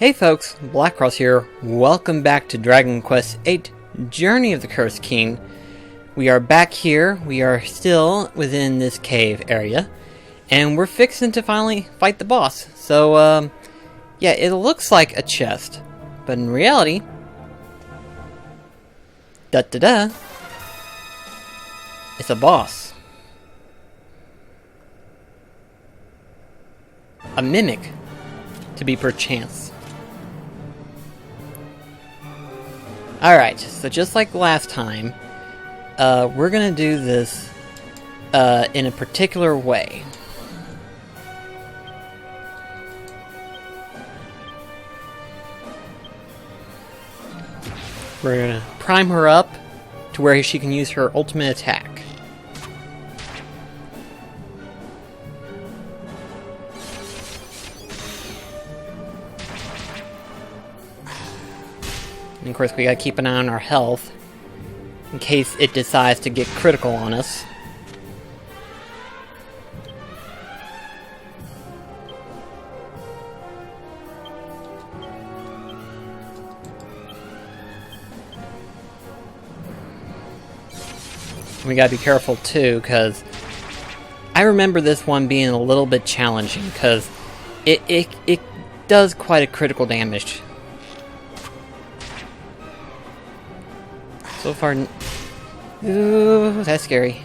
Hey folks, BlackCross here. Welcome back to Dragon Quest VIII Journey of the Cursed King. We are back here. We are still within this cave area. And we're fixing to finally fight the boss. So, yeah, it looks like a chest. But in reality... Da-da-da! It's a boss. A mimic, to be perchance. Alright, so just like last time, we're gonna do this in a particular way. We're gonna prime her up to where she can use her ultimate attack. And of course we gotta keep an eye on our health in case it decides to get critical on us. We gotta be careful too, because I remember this one being a little bit challenging, because it does quite a critical damage. So far, ooh, that's scary.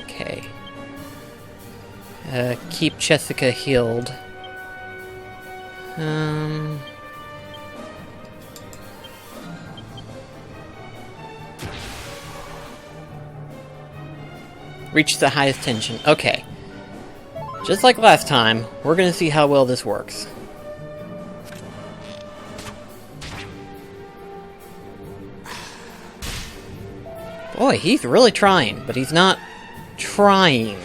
Okay. Keep Jessica healed. Reach the highest tension. Okay. Just like last time, we're gonna see how well this works. Boy, he's really trying, but he's not trying.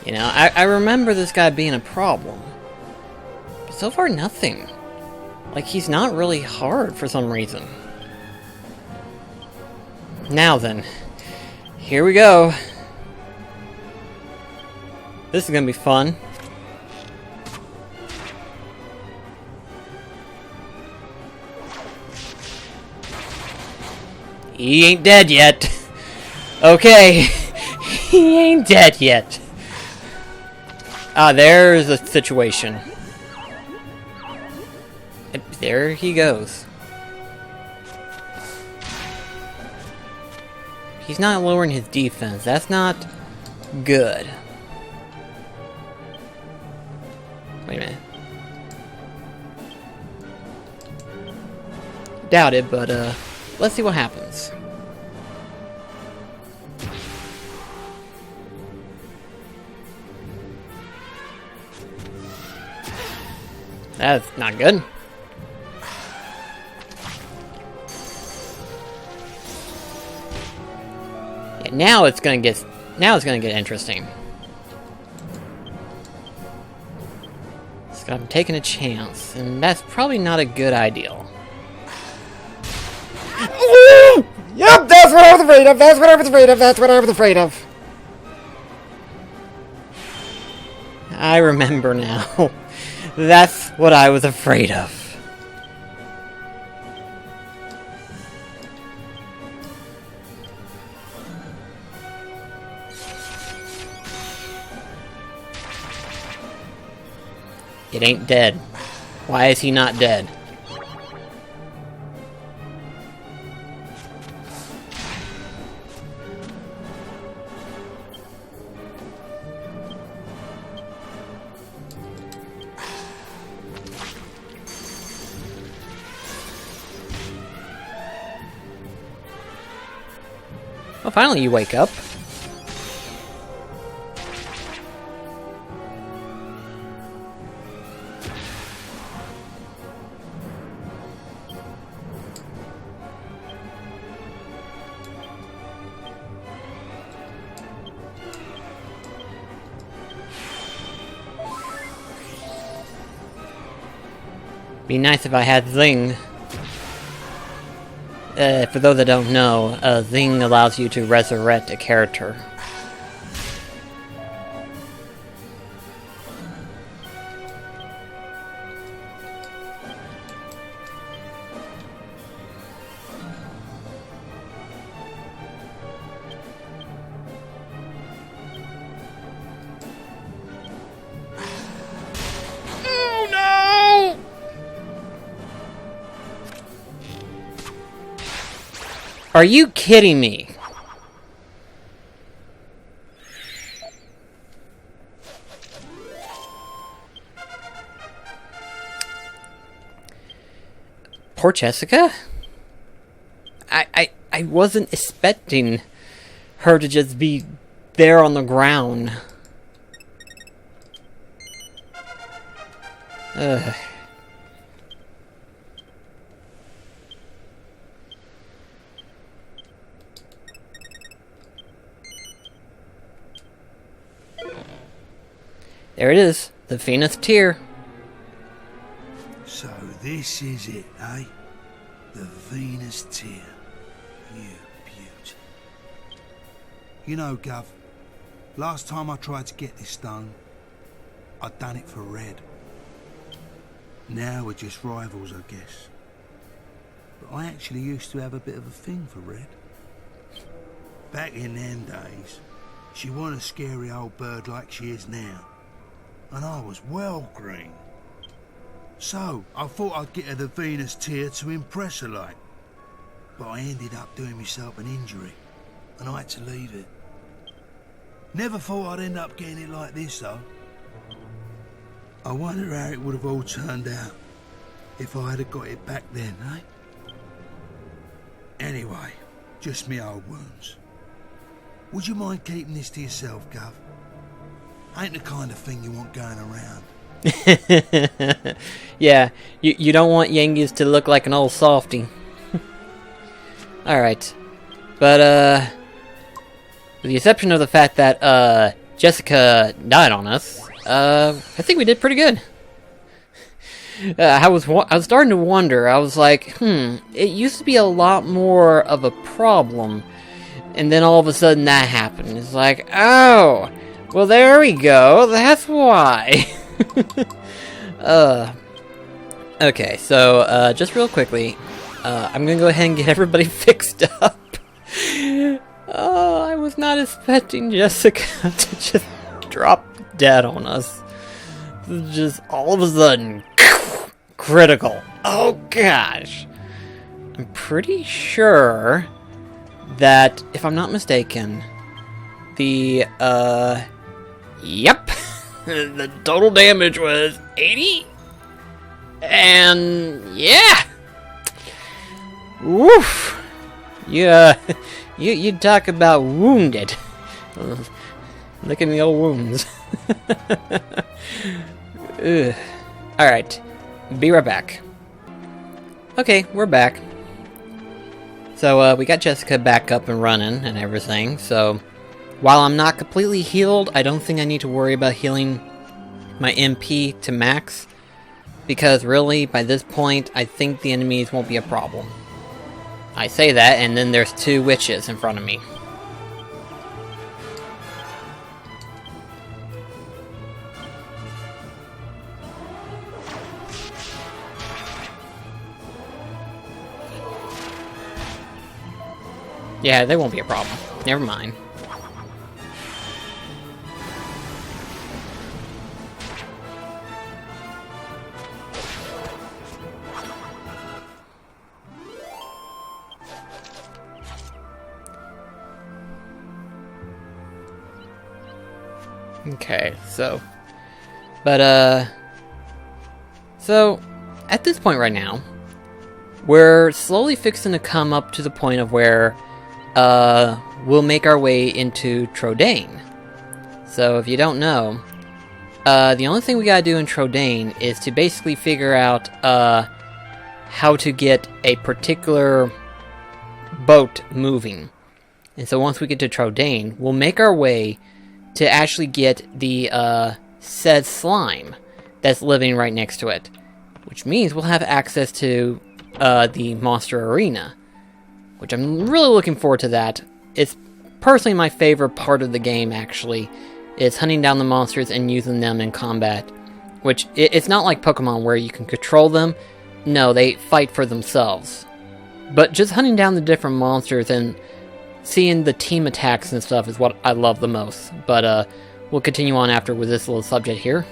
You know, I remember this guy being a problem. But so far, nothing. Like, he's not really hard for some reason. Now then, here we go. This is gonna be fun. He ain't dead yet. Okay, he ain't dead yet. Ah, there's a situation. There he goes. He's not lowering his defense. That's not good. Wait a minute. Doubt it, but let's see what happens. That's not good. Yeah, now it's gonna get interesting. So I'm taking a chance, and that's probably not a good idea. Yep, that's what I was afraid of. That's what I was afraid of. That's what I was afraid of. I remember now. That's what I was afraid of. It ain't dead. Why is he not dead? Well, finally you wake up. Be nice if I had Zing. For those that don't know, Zing allows you to resurrect a character. Are you kidding me? Poor Jessica? I wasn't expecting her to just be there on the ground. Ugh. There it is, the Venus Tear. So this is it, eh? The Venus Tear. You beaut. You know, Gov, last time I tried to get this stone, I'd done it for Red. Now we're just rivals, I guess. But I actually used to have a bit of a thing for Red. Back in them days, she wasn't a scary old bird like she is now. And I was well green. So, I thought I'd get her the Venus Tear to impress her like. But I ended up doing myself an injury, and I had to leave it. Never thought I'd end up getting it like this, though. I wonder how it would have all turned out if I had got it back then, eh? Anyway, just me old wounds. Would you mind keeping this to yourself, Gov? Ain't the kind of thing you want going around. Yeah, you don't want Yengiz to look like an old softy. Alright. But, with the exception of the fact that, Jessica died on us, I think we did pretty good. I was starting to wonder. I was like, it used to be a lot more of a problem. And then all of a sudden that happened. It's like, oh, well there we go. That's why. Okay, so, just real quickly, I'm gonna go ahead and get everybody fixed up. Oh, I was not expecting Jessica to just drop dead on us. Just all of a sudden, critical. Oh gosh. I'm pretty sure that, if I'm not mistaken, the, yep. The total damage was 80? And, yeah! Woof! Yeah, you talk about wounded. Look at the old wounds. Alright, be right back. Okay, we're back. So, we got Jessica back up and running and everything, so while I'm not completely healed, I don't think I need to worry about healing my MP to max, because really, by this point, I think the enemies won't be a problem. I say that, and then there's two witches in front of me. Yeah, they won't be a problem. Never mind. Okay, so at this point right now, we're slowly fixing to come up to the point of where we'll make our way into Trodain. So if you don't know, the only thing we gotta do in Trodain is to basically figure out how to get a particular boat moving. And so once we get to Trodain, we'll make our way to actually get the said slime that's living right next to it. Which means we'll have access to the monster arena. Which I'm really looking forward to that. It's personally my favorite part of the game, actually. Is hunting down the monsters and using them in combat. Which, it's not like Pokemon where you can control them. No, they fight for themselves. But just hunting down the different monsters and seeing the team attacks and stuff is what I love the most. But we'll continue on after with this little subject here.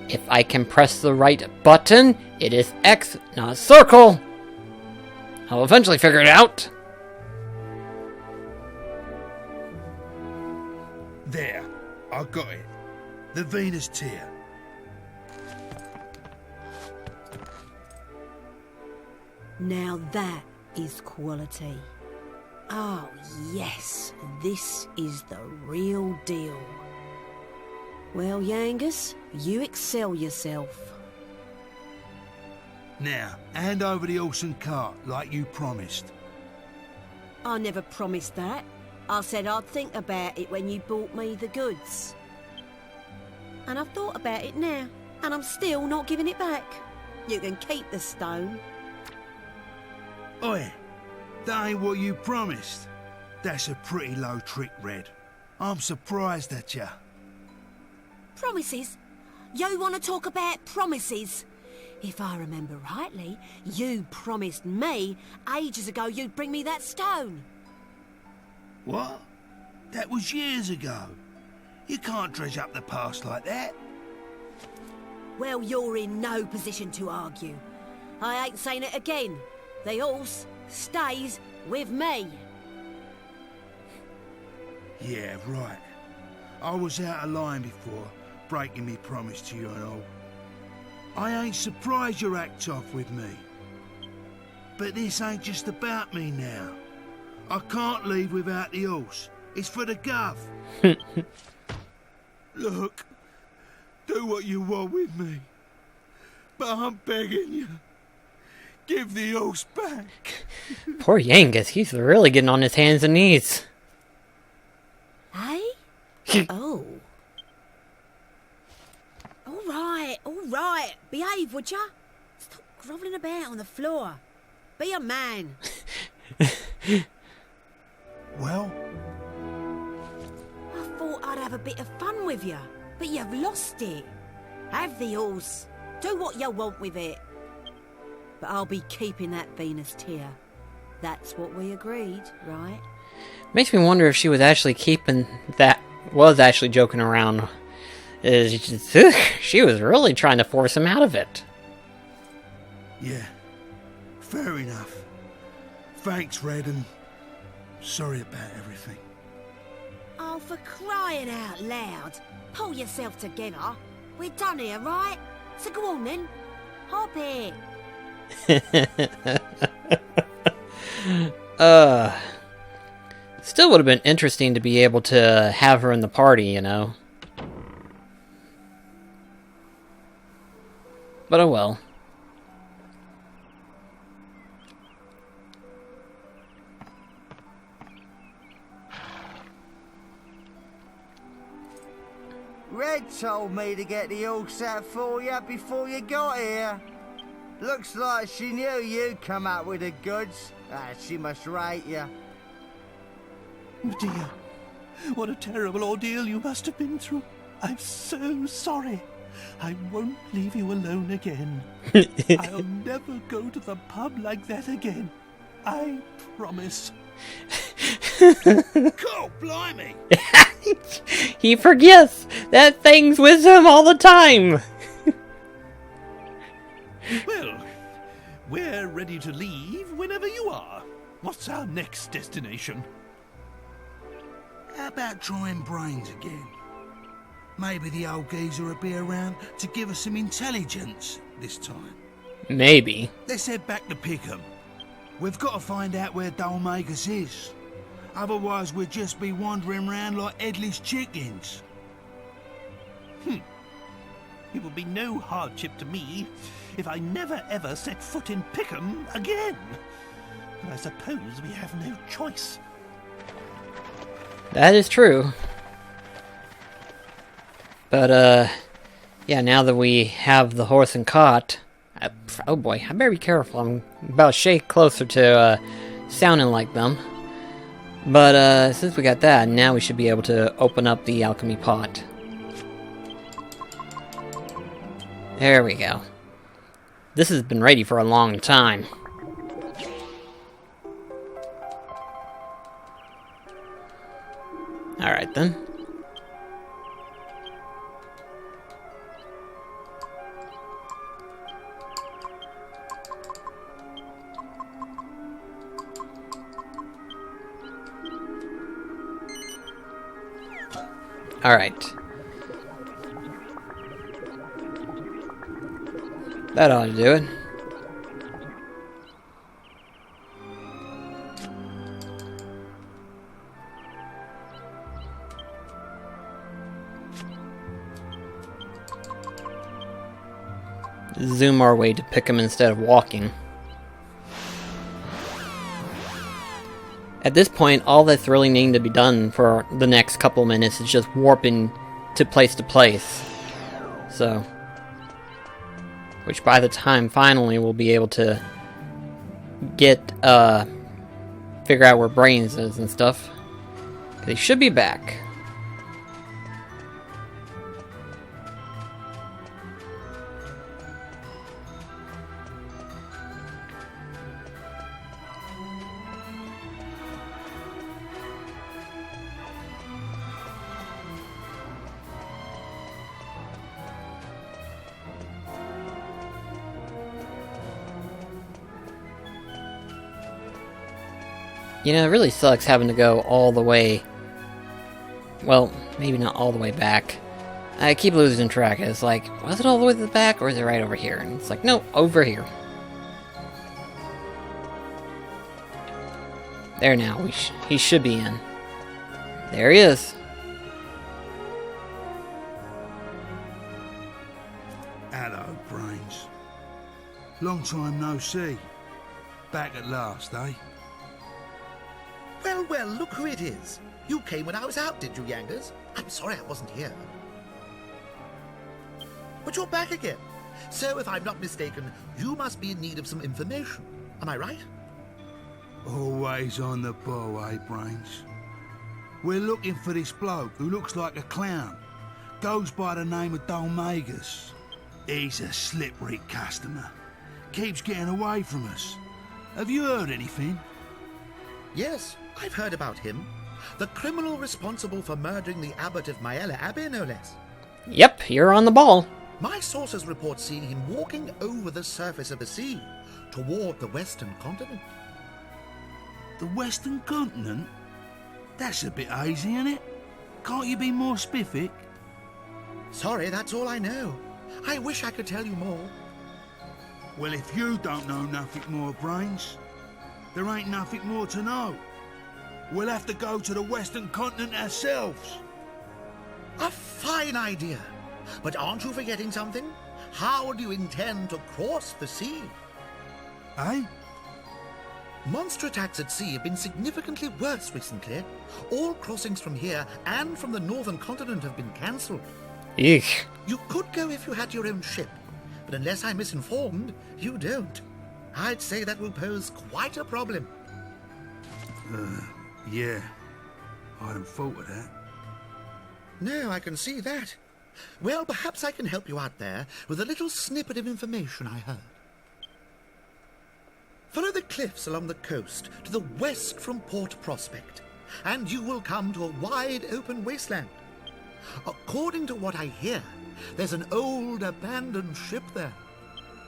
If I can press the right button, it is X, not circle. I'll eventually figure it out. I got it. The Venus tear. Now that is quality. Oh, yes, this is the real deal. Well, Yangus, you excel yourself. Now, hand over the horse and cart like you promised. I never promised that. I said I'd think about it when you bought me the goods. And I've thought about it now, and I'm still not giving it back. You can keep the stone. Oi, that ain't what you promised. That's a pretty low trick, Red. I'm surprised at ya. Promises? You want to talk about promises? If I remember rightly, you promised me ages ago you'd bring me that stone. What? That was years ago. You can't dredge up the past like that. Well, you're in no position to argue. I ain't saying it again. The horse stays with me. Yeah, right. I was out of line before, breaking me promise to you and all. I ain't surprised you act off with me. But this ain't just about me now. I can't leave without the horse. It's for the gov. Look, do what you want with me. But I'm begging you. Give the horse back. Poor Yangus, he's really getting on his hands and knees. Hey? Oh. All right. Behave, would ya? Stop grovelling about on the floor. Be a man. Well? I thought I'd have a bit of fun with you, but you've lost it. Have the horse. Do what you want with it. But I'll be keeping that Venus tear. That's what we agreed, right? Makes me wonder if she was actually keeping that, was actually joking around. She was really trying to force him out of it. Yeah, fair enough. Thanks, Red, and sorry about everything. Oh, for crying out loud. Pull yourself together. We're done here, right? So go on then. Hop it. Still would have been interesting to be able to have her in the party, you know. But oh well. Red told me to get the horse out for you before you got here. Looks like she knew you'd come out with the goods. She must rate you. Dear, what a terrible ordeal you must have been through. I'm so sorry. I won't leave you alone again. I'll never go to the pub like that again. I promise. God, blimey! He forgets that thing's with him all the time. Well, we're ready to leave whenever you are. What's our next destination? How about trying brains again? Maybe the old geezer will be around to give us some intelligence this time. Maybe. Let's head back to Pickham. We've got to find out where Dolmagus is. Otherwise we'll just be wandering around like headless chickens. It will be no hardship to me if I never ever set foot in Pickham again. But I suppose we have no choice. That is true. But, yeah, now that we have the horse and cart... oh boy, I better be careful. I'm about to shake closer to, sounding like them. But, since we got that, now we should be able to open up the alchemy pot. There we go. This has been ready for a long time. Alright then. Alright. That ought to do it. Zoom our way to pick him instead of walking. At this point, all that's really needing to be done for the next couple minutes is just warping to place. So, which by the time finally we'll be able to get, figure out where Brains is and stuff. They should be back. You know, it really sucks having to go all the way... Well, maybe not all the way back. I keep losing track. It's like, was it all the way to the back, or is it right over here? And it's like, no, over here. There now, he should be in. There he is. Hello, Brains. Long time no see. Back at last, eh? Well, well, look who it is. You came when I was out, did you, Yangers? I'm sorry I wasn't here. But you're back again. So, if I'm not mistaken, you must be in need of some information. Am I right? Always on the ball, eh, Brains? We're looking for this bloke who looks like a clown. Goes by the name of Dolmagus. He's a slippery customer. Keeps getting away from us. Have you heard anything? Yes, I've heard about him. The criminal responsible for murdering the abbot of Maella Abbey, no less. Yep, you're on the ball. My sources report seeing him walking over the surface of the sea toward the western continent. The Western Continent? That's a bit hazy, isn't it? Can't you be more specific? Sorry, that's all I know. I wish I could tell you more. Well, if you don't know nothing more, Brains, there ain't nothing more to know. We'll have to go to the Western Continent ourselves. A fine idea. But aren't you forgetting something? How do you intend to cross the sea? Eh? Monster attacks at sea have been significantly worse recently. All crossings from here and from the northern continent have been cancelled. Eek. You could go if you had your own ship, but unless I'm misinformed, you don't. I'd say that will pose quite a problem. Yeah. I hadn't thought of that. No, I can see that. Well, perhaps I can help you out there with a little snippet of information I heard. Follow the cliffs along the coast to the west from Port Prospect, and you will come to a wide open wasteland. According to what I hear, there's an old abandoned ship there.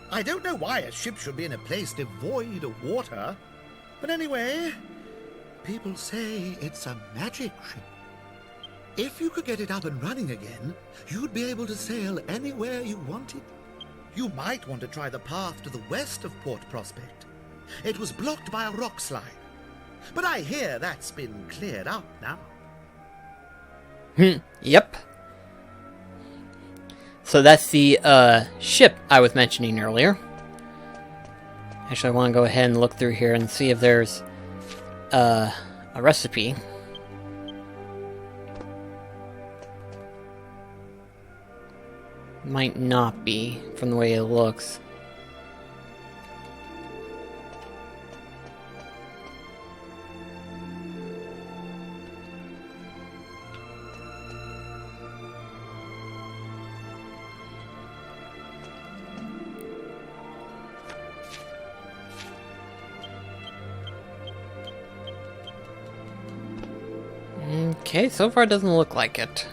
I don't know why a ship should be in a place devoid of water, but anyway, people say it's a magic ship. If you could get it up and running again, you'd be able to sail anywhere you wanted. You might want to try the path to the west of Port Prospect. It was blocked by a rock slide, but I hear that's been cleared up now. Yep. So that's the ship I was mentioning earlier. Actually, I want to go ahead and look through here and see if there's a recipe. Might not be, from the way it looks. Okay, so far it doesn't look like it.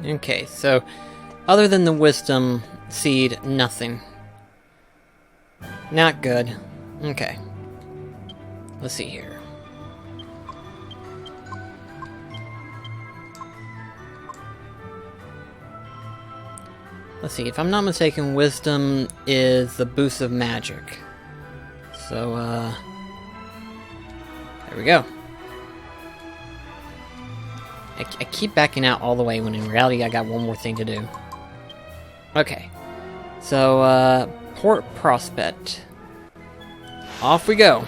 Okay, so other than the wisdom seed, nothing. Not good. Okay. Let's see here. Let's see, if I'm not mistaken, wisdom is the boost of magic. So, there we go. I keep backing out all the way when in reality I got one more thing to do. Okay. So, Port Prospect. Off we go.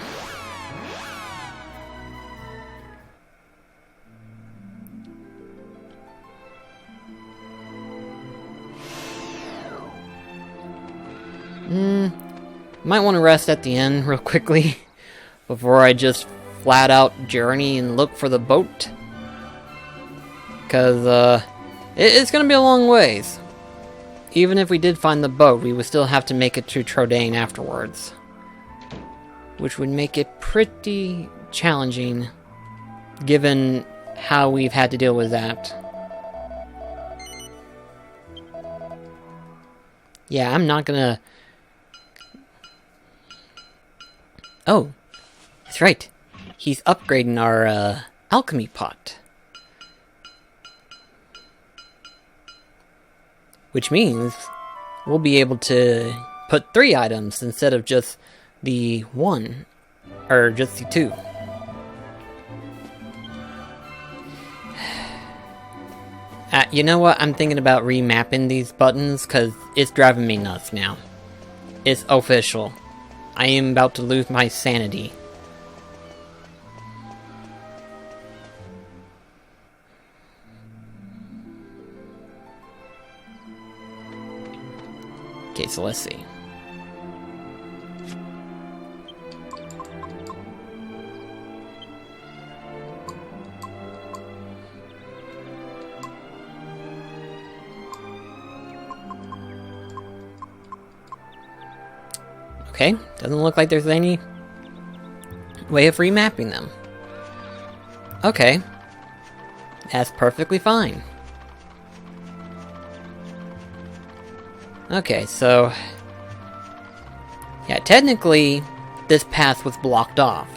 Might want to rest at the end real quickly before I just flat out journey and look for the boat. Because, it's gonna be a long ways. Even if we did find the boat, we would still have to make it to Trodain afterwards. Which would make it pretty challenging, given how we've had to deal with that. Yeah, I'm not gonna... Oh, that's right. He's upgrading our, alchemy pot. Which means we'll be able to put 3 items instead of just the 1, or just the 2. You know what? I'm thinking about remapping these buttons because it's driving me nuts now. It's official. I am about to lose my sanity. Okay, so let's see. Okay, doesn't look like there's any way of remapping them. Okay, that's perfectly fine. Okay, so... yeah, technically, this path was blocked off.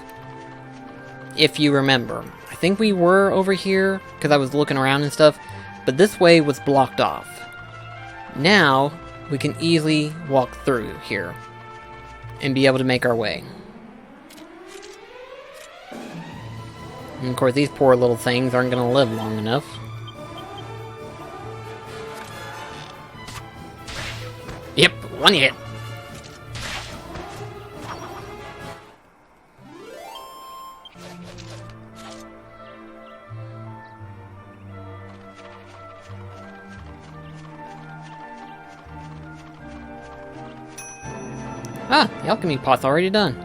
If you remember. I think we were over here, because I was looking around and stuff, but this way was blocked off. Now, we can easily walk through here, and be able to make our way. And of course, these poor little things aren't going to live long enough. Yep, one hit. Ah, the alchemy pot's already done.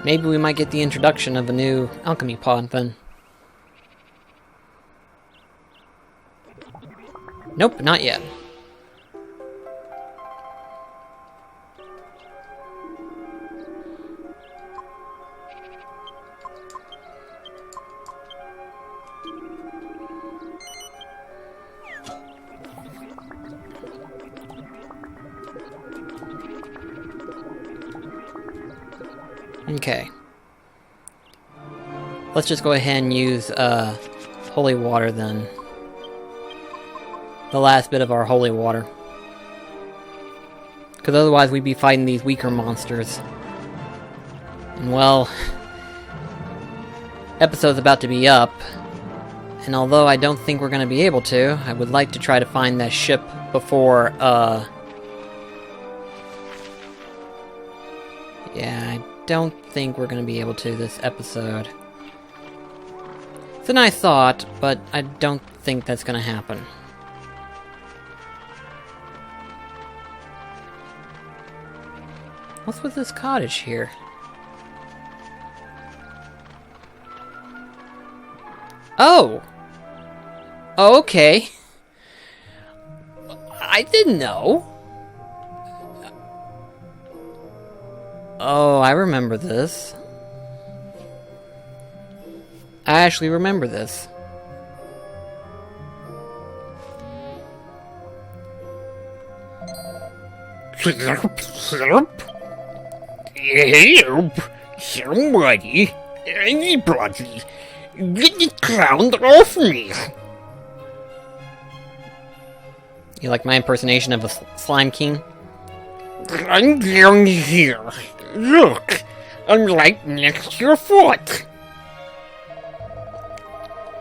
Maybe we might get the introduction of a new alchemy pot then. Nope, not yet. Okay. Let's just go ahead and use holy water then. The last bit of our holy water. Because otherwise we'd be fighting these weaker monsters. And well... episode's about to be up. And although I don't think we're going to be able to, I would like to try to find that ship before, yeah, I don't think we're going to be able to this episode. It's a nice thought, but I don't think that's going to happen. What's with this cottage here? Oh! Oh, okay. I didn't know. Oh, I remember this. I actually remember this. Help! Somebody! Anybody! Get the clown off me! You like my impersonation of a slime king? I'm down here. Look! I'm right next to your foot!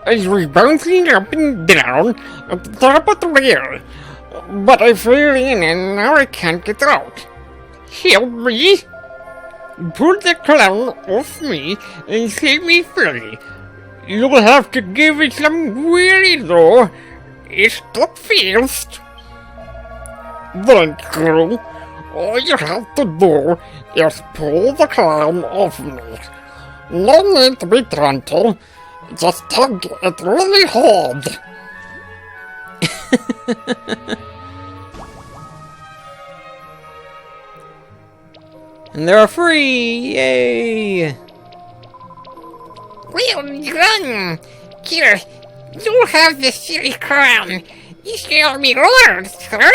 I was bouncing up and down at the top of the rail, but I fell in and now I can't get out. Help me! Pull the clown off me and set me free. You'll have to give it some weary though. It's the fast. Thank you. All you have to do is pull the clown off me. No need to be gentle. Just tug it really hard. And they're free! Yay! Well done! Here, you have the silly crown. You shall be honored, sir.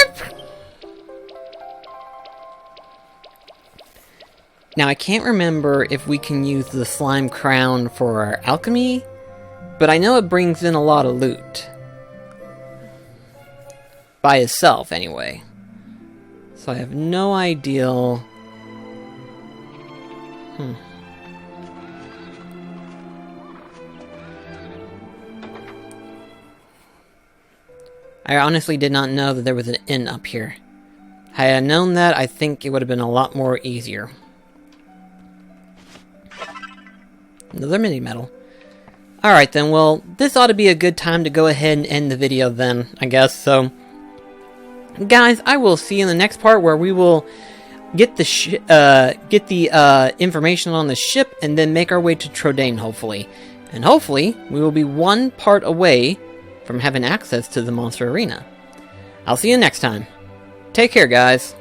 Now I can't remember if we can use the slime crown for our alchemy, but I know it brings in a lot of loot. By itself, anyway. So I have no idea. I honestly did not know that there was an inn up here. Had I known that, I think it would have been a lot more easier. Another mini medal. Alright then, well, this ought to be a good time to go ahead and end the video then, I guess. So, guys, I will see you in the next part where we will get the information on the ship and then make our way to Trodain, hopefully. And hopefully, we will be one part away from having access to the Monster Arena. I'll see you next time. Take care, guys.